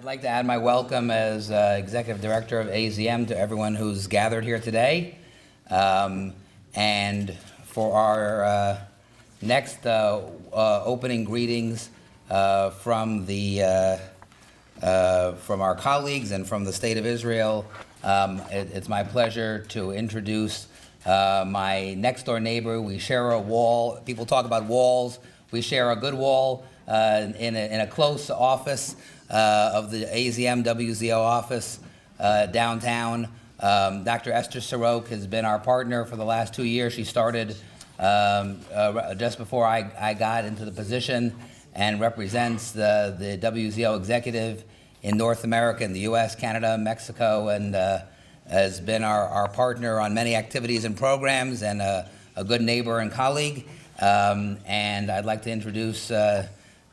I'd like to add my welcome as Executive Director of AZM to everyone who's gathered here today. And for our next opening greetings from our colleagues and from the State of Israel, it's my pleasure to introduce my next door neighbor. We share a wall. People talk about walls. We share a good wall in a close office of the AZM WZO office downtown. Dr. Esther Serok has been our partner for the last 2 years. She started just before I got into the position and represents the WZO executive in North America, in the US, Canada, Mexico, and has been our partner on many activities and programs, and a good neighbor and colleague. And I'd like to introduce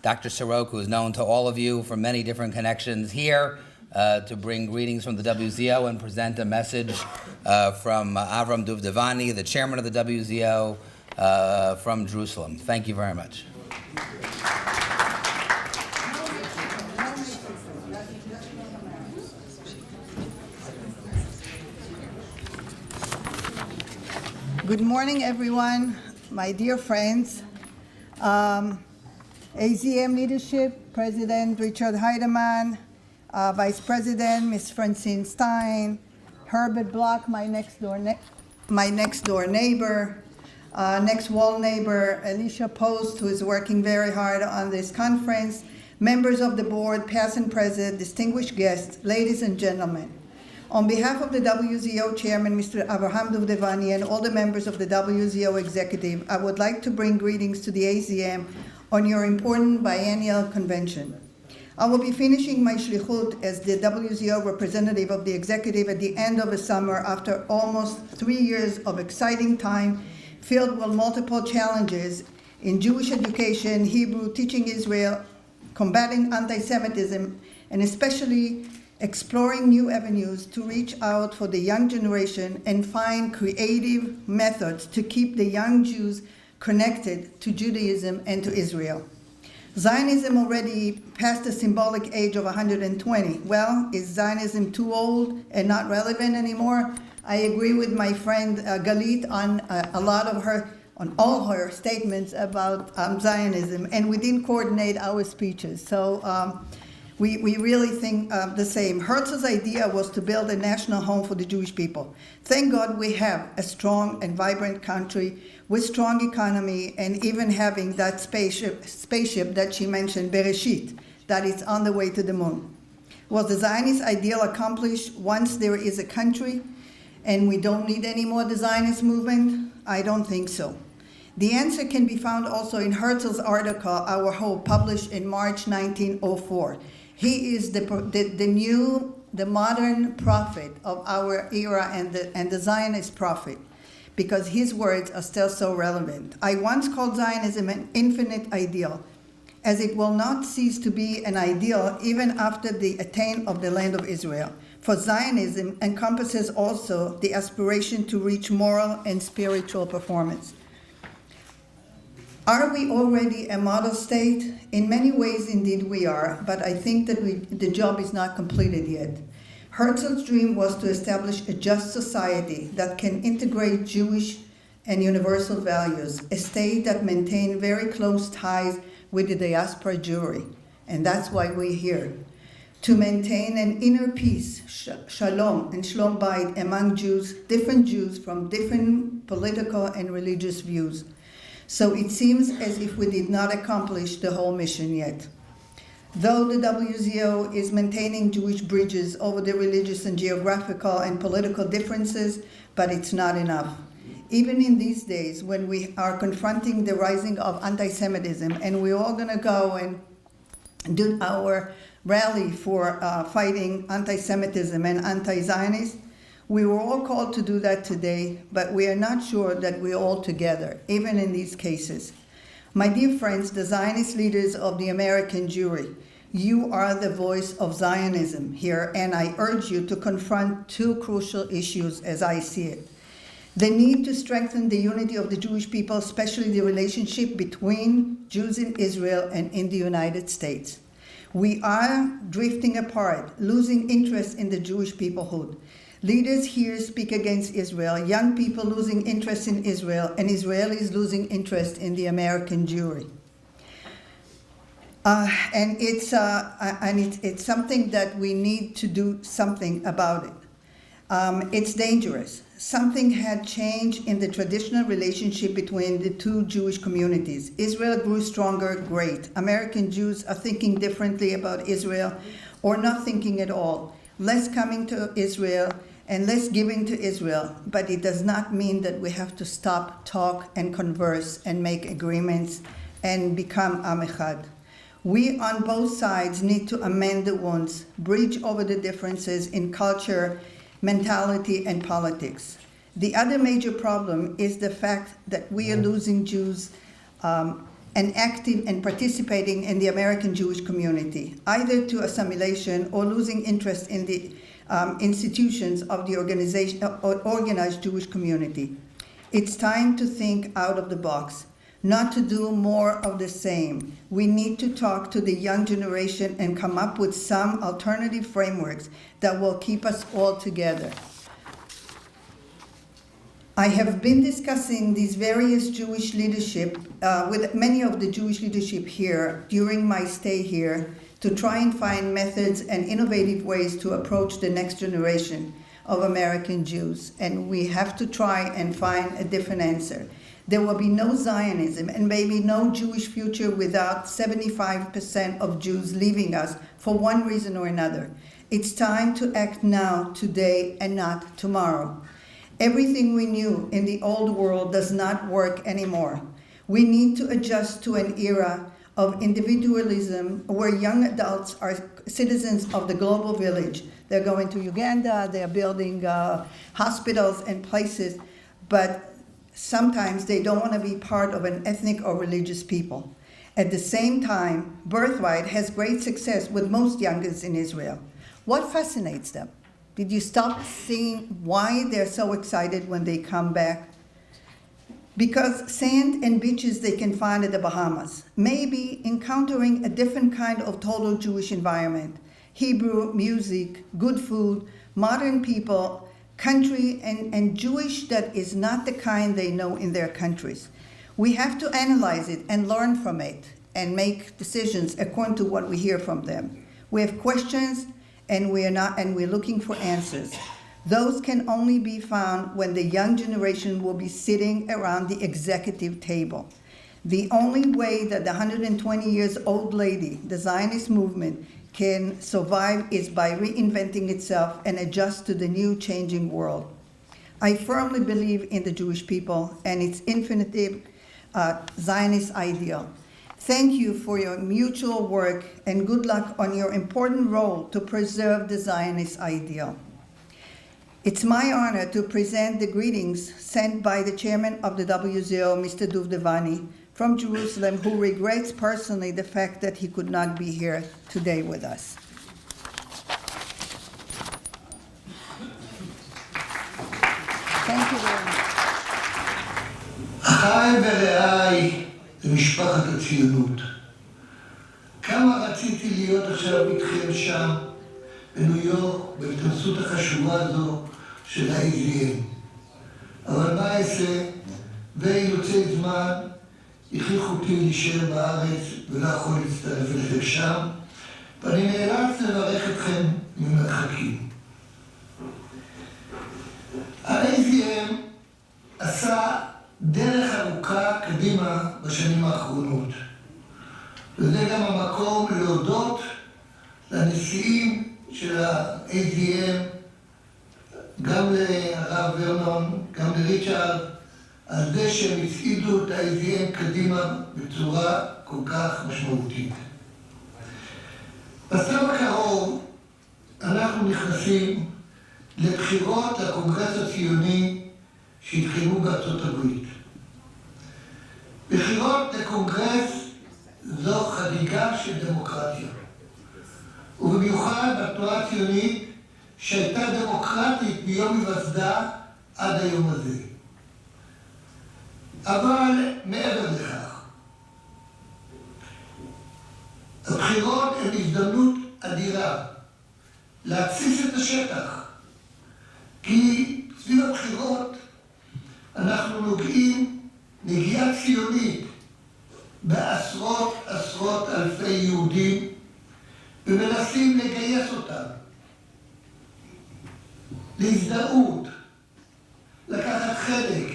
Dr. Serok, who is known to all of you from many different connections here, to bring greetings from the WZO and present a message from Avraham Duvdevani, the chairman of the WZO from Jerusalem. Thank you very much. Good morning, everyone, my dear friends. AZM leadership, President Richard Heidemann, Vice President Ms. Francine Stein, Herbert Block, my next door neighbor, next wall neighbor, Alicia Post, who is working very hard on this conference, members of the board, past and present, distinguished guests, ladies and gentlemen. On behalf of the WZO Chairman, Mr. Avraham Duvdevani, and all the members of the WZO Executive, I would like to bring greetings to the AZM on your important biennial convention. I will be finishing my shlichut as the WZO representative of the Executive at the end of the summer after almost 3 years of exciting time filled with multiple challenges in Jewish education, Hebrew, teaching Israel, combating anti-Semitism, and especially exploring new avenues to reach out for the young generation and find creative methods to keep the young Jews connected to Judaism and to Israel. Zionism already passed the symbolic age of 120. Well, is Zionism too old and not relevant anymore? I agree with my friend Galit on on all her statements about Zionism, and we didn't coordinate our speeches. So we really think the same. Herzl's idea was to build a national home for the Jewish people. Thank God we have a strong and vibrant country with strong economy, and even having that spaceship that she mentioned, Bereshit, that is on the way to the moon. Was the Zionist ideal accomplished once there is a country and we don't need any more the Zionist movement? I don't think so. The answer can be found also in Herzl's article, Our Hope, published in March 1904. He is the modern prophet of our era and the Zionist prophet, because his words are still so relevant. I once called Zionism an infinite ideal, as it will not cease to be an ideal even after the attainment of the land of Israel. For Zionism encompasses also the aspiration to reach moral and spiritual performance. Are we already a model state? In many ways, indeed, we are, but I think that the job is not completed yet. Herzl's dream was to establish a just society that can integrate Jewish and universal values, a state that maintains very close ties with the diaspora Jewry, and that's why we're here. To maintain an inner peace, shalom and shalom bayit among Jews, different Jews from different political and religious views. So it seems as if we did not accomplish the whole mission yet. Though the WZO is maintaining Jewish bridges over the religious and geographical and political differences, but it's not enough. Even in these days, when we are confronting the rising of anti-Semitism, and we're all gonna go and do our rally for fighting anti-Semitism and anti-Zionist, we were all called to do that today, but we are not sure that we're all together, even in these cases. My dear friends, the Zionist leaders of the American Jewry, you are the voice of Zionism here, and I urge you to confront two crucial issues as I see it. The need to strengthen the unity of the Jewish people, especially the relationship between Jews in Israel and in the United States. We are drifting apart, losing interest in the Jewish peoplehood. Leaders here speak against Israel, young people losing interest in Israel, and Israelis losing interest in the American Jewry. And it's something that we need to do something about it. It's dangerous. Something had changed in the traditional relationship between the two Jewish communities. Israel grew stronger, great. American Jews are thinking differently about Israel or not thinking at all. Less coming to Israel and less giving to Israel, but it does not mean that we have to stop, talk, and converse and make agreements and become Am Echad. We on both sides need to amend the wounds, bridge over the differences in culture, mentality, and politics. The other major problem is the fact that we are losing Jews and active and participating in the American Jewish community, either to assimilation or losing interest in the institutions of the organized Jewish community. It's time to think out of the box, not to do more of the same. We need to talk to the young generation and come up with some alternative frameworks that will keep us all together. I have been discussing these various Jewish leadership with many of the Jewish leadership here during my stay here to try and find methods and innovative ways to approach the next generation of American Jews. And we have to try and find a different answer. There will be no Zionism and maybe no Jewish future without 75% of Jews leaving us for one reason or another. It's time to act now, today, and not tomorrow. Everything we knew in the old world does not work anymore. We need to adjust to an era of individualism where young adults are citizens of the global village. They're going to Uganda, they're building hospitals and places, but sometimes they don't want to be part of an ethnic or religious people. At the same time, Birthright has great success with most youngers in Israel. What fascinates them? Did you stop seeing why they're so excited when they come back? Because sand and beaches they can find in the Bahamas. Maybe encountering a different kind of total Jewish environment. Hebrew, music, good food, modern people, country, and Jewish that is not the kind they know in their countries. We have to analyze it and learn from it and make decisions according to what we hear from them. We have questions and we're looking for answers. Those can only be found when the young generation will be sitting around the executive table. The only way that the 120 years old lady, the Zionist movement, can survive is by reinventing itself and adjust to the new changing world. I firmly believe in the Jewish people and its infinitive Zionist ideal. Thank you for your mutual work and good luck on your important role to preserve the Zionist ideal. It's my honor to present the greetings sent by the chairman of the WZO, Mr. Duvdevani, from Jerusalem, who regrets personally the fact that he could not be here today with us. Thank you very much. אחיי ורעיי למשפחת הציונות. כמה רציתי להיות עכשיו איתכם שם, בניו יורק, בהתכנסות החשובה הזו של ה-AVM. אבל מה אעשה? ואילוצי זמן הכריחו אותי להישאר בארץ ולא יכול להצטרף אליכם שם, ואני נאלץ לברך אתכם ממרחקים. ה-AVM עשה דרך ארוכה קדימה בשנים האחרונות. וזה גם המקום להודות לנשיאים של ה-AVM, גם לרב ורנון, גם לריצ'רד, על זה שהם הצעידו את ה-AVM קדימה בצורה כל כך משמעותית. בסתיו הקרוב אנחנו נכנסים לבחירות לקונגרס הציוני שהתקיימו בארצות הברית. בחירות לקונגרס זו חגיגה של דמוקרטיה, ובמיוחד בתנועה הציונית שהייתה דמוקרטית ביום היווסדה עד היום הזה. אבל מעבר לכך, הבחירות הן הזדמנות אדירה להתסיס את השטח, כי סביב הבחירות אנחנו נוגעים נגיעה ציונית בעשרות אלפי יהודים ומנסים לגייס אותם להזדהות, לקחת חלק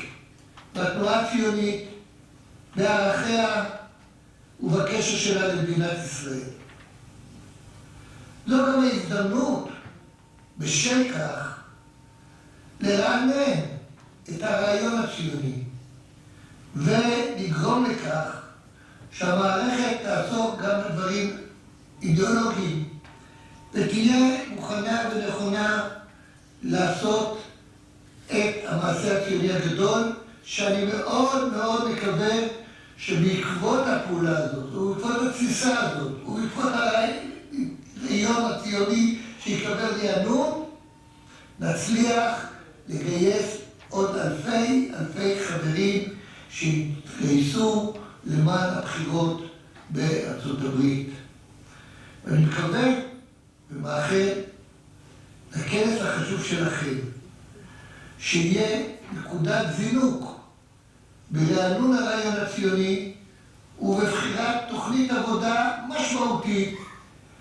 בתנועה הציונית, בערכיה ובקשר שלה למדינת ישראל. זו גם ההזדמנות, בשל כך, לרענן את הרעיון הציוני ולגרום לכך שהמערכת תעסוק גם בדברים אידיאולוגיים ותהיה מוכנה ונכונה לעשות את המעשה הציוני הגדול, שאני מאוד מאוד מקווה שבעקבות הפעולה הזאת, ובעקבות התסיסה הזאת, ובעקבות הרעיון הציוני שיקבל רענון, נצליח לגייס עוד אלפי חברים שיתגייסו למען הבחירות בארצות הברית. ואני מקווה ומאחל לכנס החשוב שלכם, שיהיה נקודת זינוק ברענון הרעיון הציוני ובבחירת תוכנית עבודה משמעותית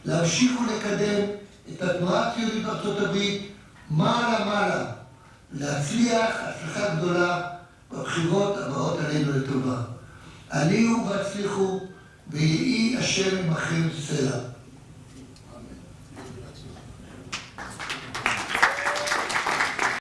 להמשיך ולקדם את התנועה הציונית בארצות הברית מעלה, להצליח הצלחה גדולה בבחירות הבאות עלינו לטובה. עליהו והצליחו ויהי השם עמכם סלע.